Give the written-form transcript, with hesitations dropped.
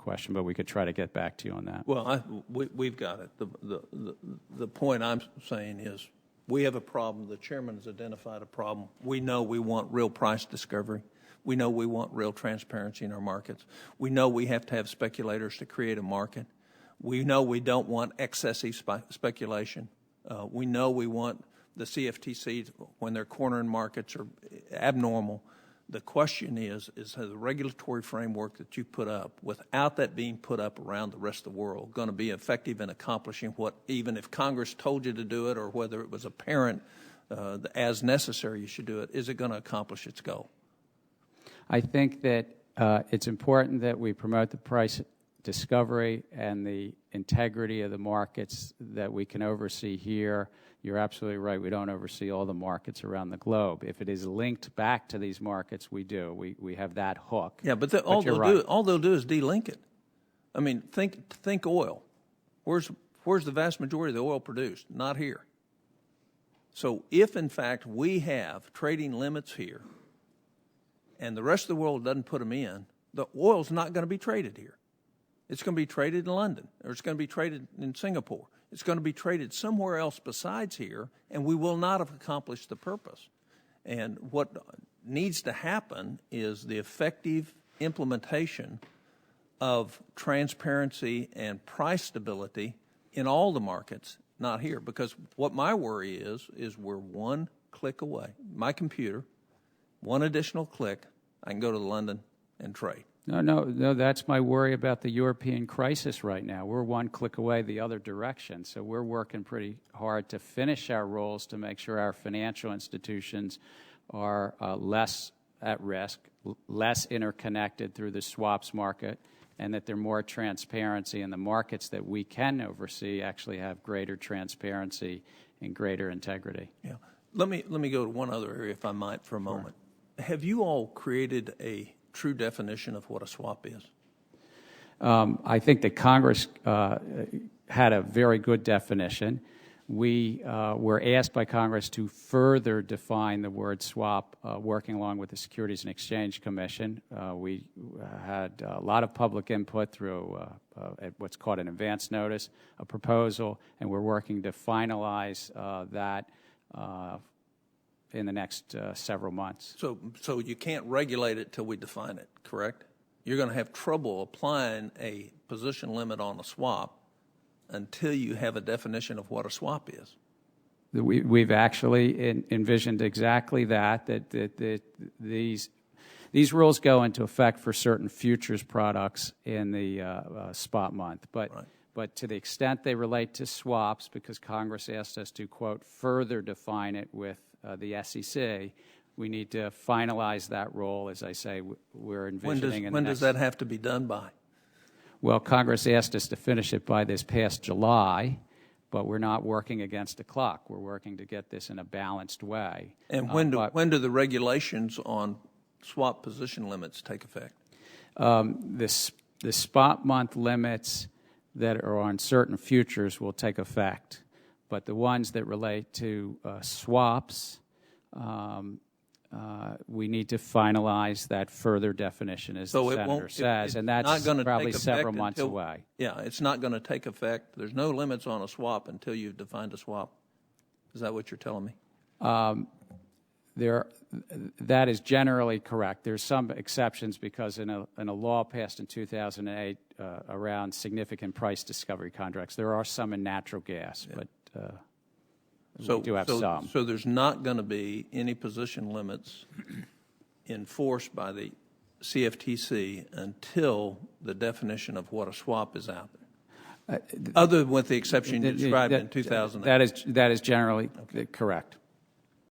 question, but we could try to get back to you on that. Well, we've got it. The point I'm saying is we have a problem. The chairman has identified a problem. We know we want real price discovery. We know we want real transparency in our markets. We know we have to have speculators to create a market. We know we don't want excessive speculation. We know we want the CFTC, when they're cornering markets, are abnormal. The question is the regulatory framework that you put up, without that being put up around the rest of the world, going to be effective in accomplishing what, even if Congress told you to do it or whether it was apparent as necessary you should do it, is it going to accomplish its goal? I think that it's important that we promote the price discovery and the integrity of the markets that we can oversee here. You're absolutely right. We don't oversee all the markets around the globe. If it is linked back to these markets, we do. We have that hook. Yeah, but all they'll do is delink it. I mean, think oil. Where's the vast majority of the oil produced? Not here. So if, in fact, we have trading limits here and the rest of the world doesn't put them in, the oil's not going to be traded here. It's going to be traded in London, or it's going to be traded in Singapore. It's going to be traded somewhere else besides here, and we will not have accomplished the purpose. And what needs to happen is the effective implementation of transparency and price stability in all the markets, not here. Because what my worry is we're one click away. My computer, one additional click, I can go to London and trade. No, that's my worry about the European crisis right now. We're one click away the other direction. So we're working pretty hard to finish our roles to make sure our financial institutions are less at risk, less interconnected through the swaps market, and that they're more transparency, and the markets that we can oversee actually have greater transparency and greater integrity. Yeah. Let me go to one other area, if I might, for a moment. Sure. Have you all created a true definition of what a swap is? I think that Congress had a very good definition. We were asked by Congress to further define the word swap, working along with the Securities and Exchange Commission. We had a lot of public input through what's called an advance notice, a proposal, and we're working to finalize that in the next several months. So you can't regulate it till we define it, correct? You're going to have trouble applying a position limit on a swap until you have a definition of what a swap is. We've actually envisioned exactly that these rules go into effect for certain futures products in the spot month. But to the extent they relate to swaps, because Congress asked us to, quote, further define it with the SEC, we need to finalize that role. As I say, we're envisioning. When does that have to be done by? Well, Congress asked us to finish it by this past July, but we're not working against the clock. We're working to get this in a balanced way. And when do the regulations on swap position limits take effect? The spot month limits that are on certain futures will take effect, but the ones that relate to swaps, we need to finalize that further definition, as the Senator says, and that's probably several months away. Yeah, it's not going to take effect. There's no limits on a swap until you've defined a swap. Is that what you're telling me? That is generally correct. There's some exceptions because in a law passed in 2008 around significant price discovery contracts, there are some in natural gas, but we do have some. So there's not going to be any position limits enforced by the CFTC until the definition of what a swap is out there, other than with the exception you described in 2008. That is generally correct.